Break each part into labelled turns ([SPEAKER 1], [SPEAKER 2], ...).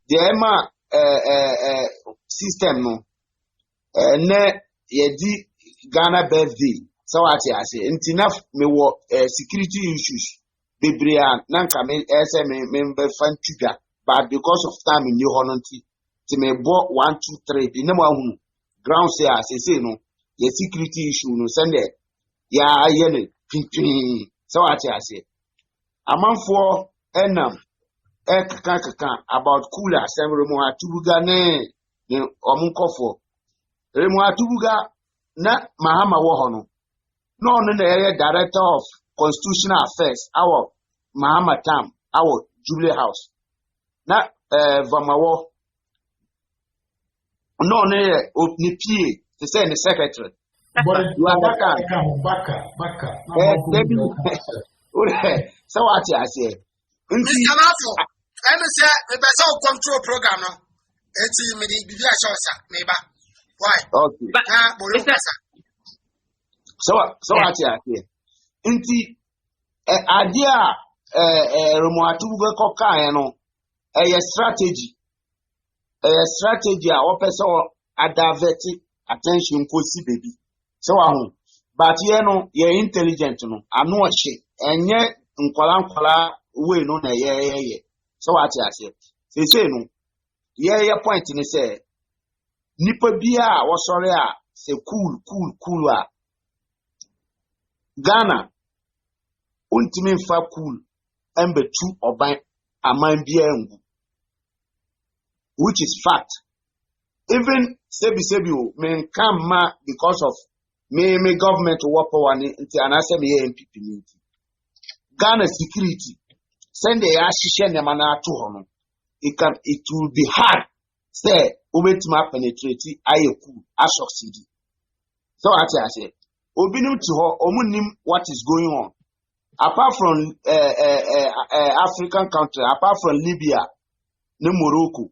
[SPEAKER 1] the Emma system no ne yedi Ghana birthday so what I say enough me wo security issues bebrea nanka me say me fan trigger but because of time in new hononti ti me bo 1 2 3 bi ne mo ahunu ground say say no ye security issue no send ya yele pinpin so what I say amanfo enam kaka about cooler several mo atubuga ne omunkofo remo atubuga na mahama wo hono no no na director of constitutional affairs our mahama tam our Jubilee House na vamawo no ne ni PA to say the secretary
[SPEAKER 2] but
[SPEAKER 1] you understand
[SPEAKER 2] baka
[SPEAKER 1] so what I say
[SPEAKER 3] Mr. Mafo I'm say the best control program no eti me di bibia shosa neighbor why
[SPEAKER 1] okay so what I say inti idea remoatu go kokan no strategy a opeso adavert attention kosi baby so ahun but ye no ye intelligent no anu ohye enye nkwala we no na ye so what I say say no ye point ni say nipa bia wo sori a say cool a Ghana untimi fa cool embetu oban aman bia ngu which is fact even sebi men come because of me government work power ni nti anase me MPP ni Ghana security send the ashishe ne mana ato ho no it will be hard say obetima penetrate ayeku succeed so what I say obinum to ho omunim what is going on apart from African country apart from Libya ne Morocco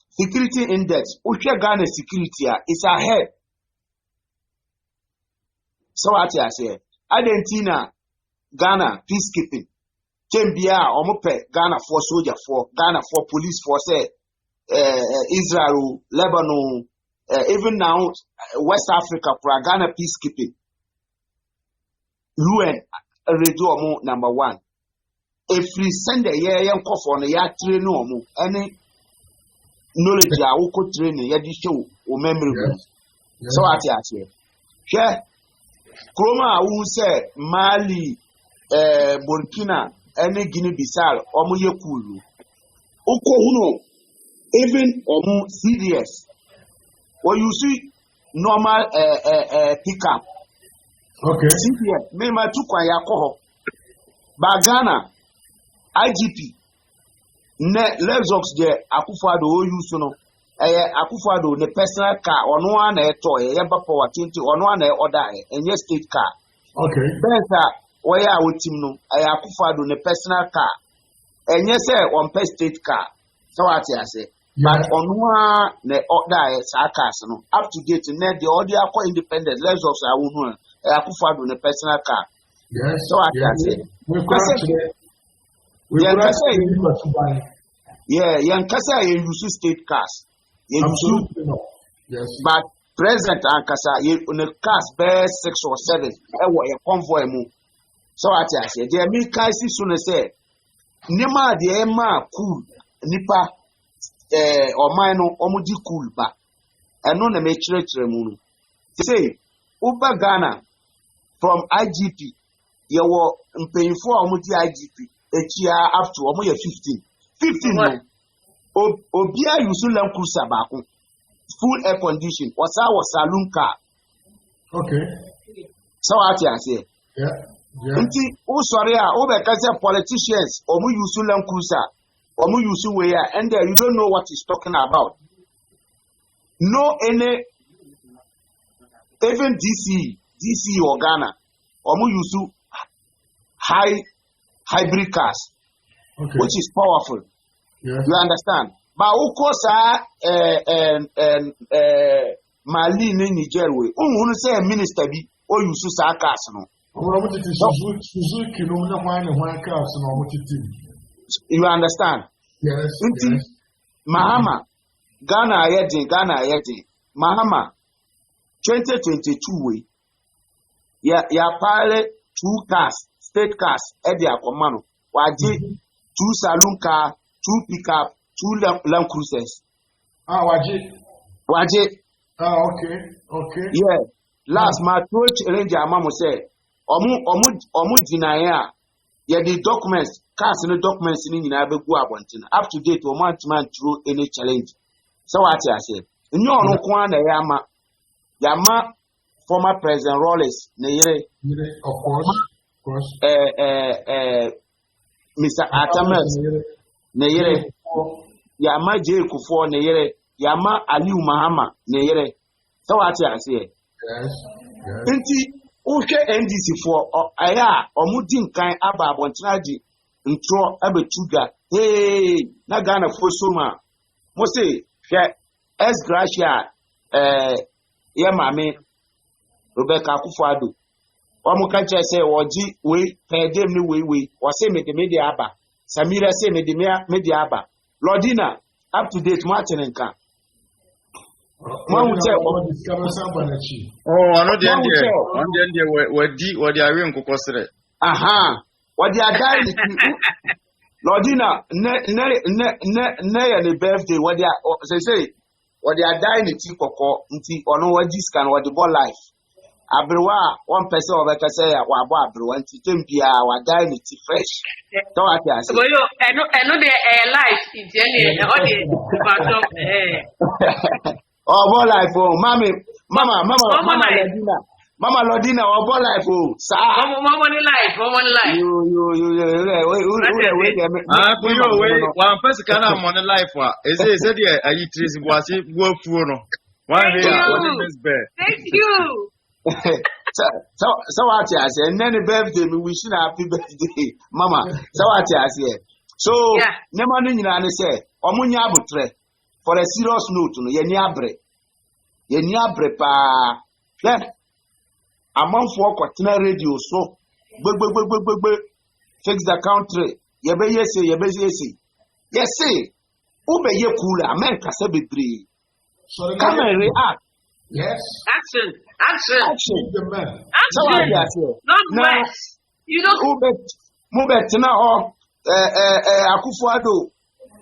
[SPEAKER 1] security index ohwe Ghana security is ahead so what I say Argentina Ghana peacekeeping Kembia omope Ghana for soldier for Ghana for police for say Israel Lebanon even now West Africa for Ghana peacekeeping UN radio mo number 1 if we send a year for no ya train no mo any knowledge a wo ko train ya di show o memory so ati ati hwe kroma wu say Mali Burkina any Guinea Bissau omo ye kulu uko huno even omo CDS or you see normal pickup
[SPEAKER 2] okay
[SPEAKER 1] CDS me ma tu kwa yakoho ba Ghana IGP ne Lexus de Akufo-Addo o use no Akufo-Addo ne personal car ono ana eto ye ba power 20 ono ana order enye state car
[SPEAKER 2] okay
[SPEAKER 1] benza where wotim no Akufo-Addo ne personal car enye say on per state car so what I say but ono ne order sa cars no up to date ne the order akwa independent Lexus awunu Akufo-Addo ne personal car
[SPEAKER 2] yes
[SPEAKER 1] so what I say Yankasa use state cars.
[SPEAKER 2] Absolutely not. Yes.
[SPEAKER 1] But present Ankasa on a cars bear 6 or 7. A convoy mu. So I say, there me kaisi soon say, Nima the Emma cool nipa or mino omudi cool ba. And no me church say, Uba Ghana from IGP, you were paying for omudi IGP. Up to almost 15 no obia use Land Cruiser baako full air condition was saloon car
[SPEAKER 2] okay
[SPEAKER 1] so what I say nti o sorry o be ka say politicians omu use Land Cruiser omu use way and you don't know what he's talking about no any even DC or Ghana omu use hybrid cars,
[SPEAKER 2] okay.
[SPEAKER 1] Which is powerful.
[SPEAKER 2] Yes.
[SPEAKER 1] You understand? But of course, Mali in Niger way. Who say minister be or you use cars no?
[SPEAKER 2] You
[SPEAKER 1] You understand?
[SPEAKER 2] Yes.
[SPEAKER 1] Mahama, Ghana Yeti, Mahama, 2022 way. Ya pilot 2 cars, state cars, Edia Commano, Waji, 2 saloon car, 2 pickup, 2 Land Cruisers. Waji.
[SPEAKER 2] Okay.
[SPEAKER 1] Yeah. Last my approach ranger Mamo say, Omu Dinaya, yeah, the documents, cars and the documents in Abu Guabantin, up to date, or man through any challenge. So what I say, no, no, Kwana Yama, former President Rollins,
[SPEAKER 2] Of course.
[SPEAKER 1] Mr. Atamas, Neyere, Yama J. Kufo, Neyere, Yama Aliu Mahama, Neyere. So what I say.
[SPEAKER 2] Yes.
[SPEAKER 1] Inti uke NDC for aya omudin kan aba abontraji ntro abetuga na Ghana for soma mo say es gracia ya mame Rebecca Akufo-Addo omo kan che say oji we pedem ni we o say me de media aba Samira say me de media aba Lordina up to date Martin nkan I know the end what they are doing Kokosre. Aha. What they are dying Lordina, ne birthday, what they are say, what they are dying in Koko, or no what this can what the ball life. Abrewa, 1 person of a say, Wababru, and Timpia, or dying it fresh. Don't I say?
[SPEAKER 4] I know the life is generally.
[SPEAKER 1] Oh, ball life, oh, Mama Lordina, oh, ball life, oh, sir.
[SPEAKER 4] Mama life.
[SPEAKER 5] One person can have money life. Is it a utility was it work for no?
[SPEAKER 4] Thank you.
[SPEAKER 1] So what I say, and then the birthday, we wish you happy birthday, Mama. So what I say. So, never knew you say, Omunya Butre. For a serious note, Yeniabre pa. Yeah. Among 4 quarter radio, so fix the country. Yebe yesi. Yes, say, Ube ye cooler, America Sabitri. Come and react.
[SPEAKER 2] Yes.
[SPEAKER 4] Action.
[SPEAKER 2] The man.
[SPEAKER 4] Action. Not west. You don't
[SPEAKER 1] move it now. Akufo-Addo.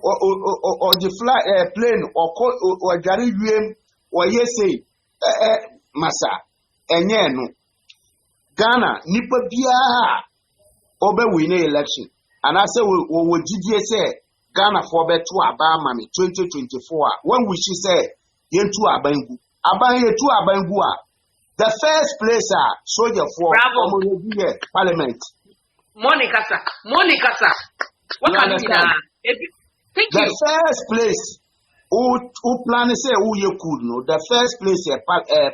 [SPEAKER 1] Or the fly plane or Gary or yes, Massa, and no Ghana, Nipa Bia, Obe win election. And I say, what did say Ghana for bet to Abama 2024? When we she say, Yen to Abangu, Abanye to Abangua, the first place soldier for Parliament.
[SPEAKER 4] Monica. What can you Thank
[SPEAKER 1] the
[SPEAKER 4] you.
[SPEAKER 1] first place who plan to say who you could know the first place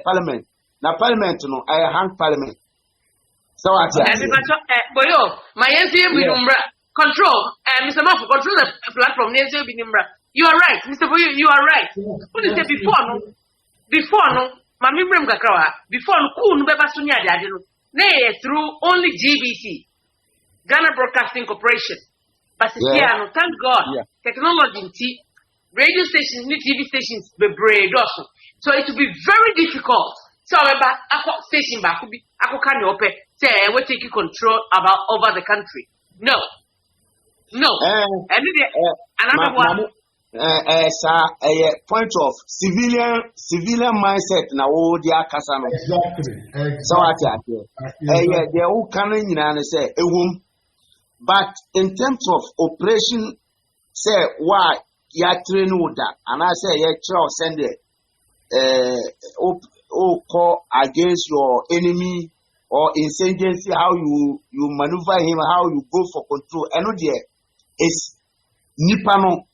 [SPEAKER 1] parliament. Now parliament no I hang parliament. So what
[SPEAKER 4] Boyoo, my NDC control Mr. Mafo control the platform NDC Binumbra. You are right, Mr. Boyoo, you are right. What is it before no Mami Bremgakrawa, before no Kun Bebasunya Dadino. Nay through only GBC, Ghana Broadcasting Corporation. But thank God, technology, radio stations, TV stations, be brave also. So it will be very difficult. So about station back could be can open. Say we take control over the country. No. Another one.
[SPEAKER 1] Point of civilian mindset na wo dia kasa no.
[SPEAKER 2] Exactly.
[SPEAKER 1] So what they who can say but in terms of operation, say why you train with that, and I say send call against your enemy or insurgency, how you maneuver him, how you go for control. I know there is Nipano.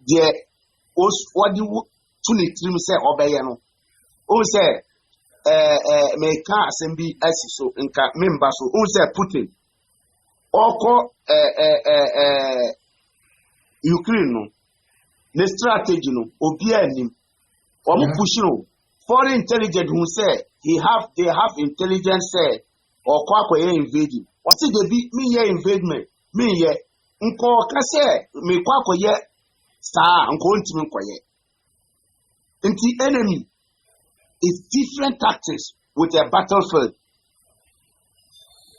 [SPEAKER 1] There what do you say Obayano? Who say me can't send be as so in member so who say Putin. Oko Ukraine no the strategy no obia nim omo push no foreign intelligence who say they have intelligence say or kwa invading what say they be me here invadement me here nko ka say me kwa Sir, I'm going to quiet. And the enemy is different tactics with a battlefield.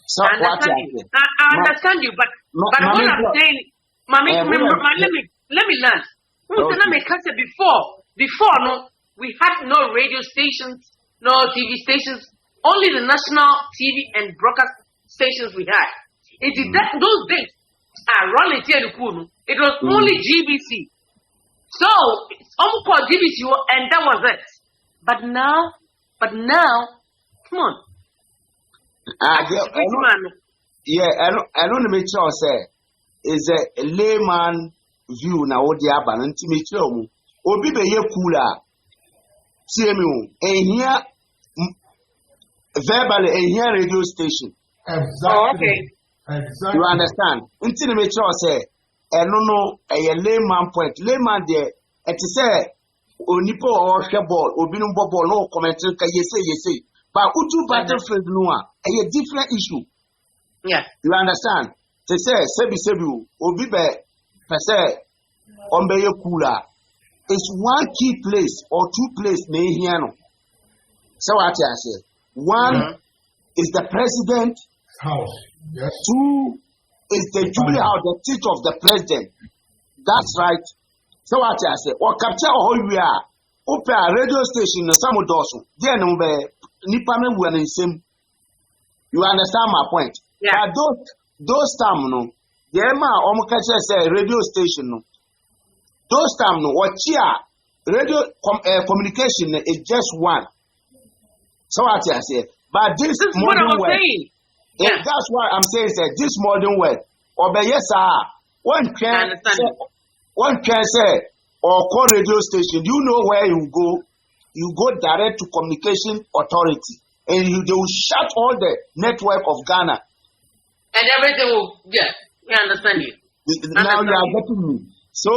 [SPEAKER 1] So
[SPEAKER 4] I
[SPEAKER 1] what
[SPEAKER 4] understand you. I understand you, but what I'm saying, Mommy, let me learn. Before, no, we had no radio stations, no TV stations, only the national TV and broadcast stations we had. Those days, it was only GBC. So, it's almost called GBC, and that was it. But now, come on.
[SPEAKER 1] I don't make sure say is a layman view now what the aban to make sure obi be ye cooler see me here verbally here radio station.
[SPEAKER 2] Exactly.
[SPEAKER 4] Oh, okay.
[SPEAKER 2] Exactly.
[SPEAKER 1] You understand? Until make sure say no a layman point layman there and to say onipo or ball obi no ball no comment ka yes say. But utu battlefield no a different issue.
[SPEAKER 4] Yeah.
[SPEAKER 1] You understand? They say sebi obi be per se on be cooler. It's one key place or two place na here no. So what I say? One is the president
[SPEAKER 2] House. Yes.
[SPEAKER 1] Two is the jubilee house, the seat of the president. That's right. So what I say? Or capture all we are. Open a radio station in some dosu. Then Nipame when in same. You understand my point?
[SPEAKER 4] Yeah.
[SPEAKER 1] But those time no. The Emma say radio station no. Those time no. What radio communication is just one. So what I say? But this
[SPEAKER 4] is what I was saying.
[SPEAKER 1] Yeah. That's why I'm saying that this modern world. Or by yes, one can say or call radio station. You know where you go. You go direct to communication authority, and they will shut all the network of Ghana.
[SPEAKER 4] And everything will, we understand you.
[SPEAKER 1] Now you are getting me. So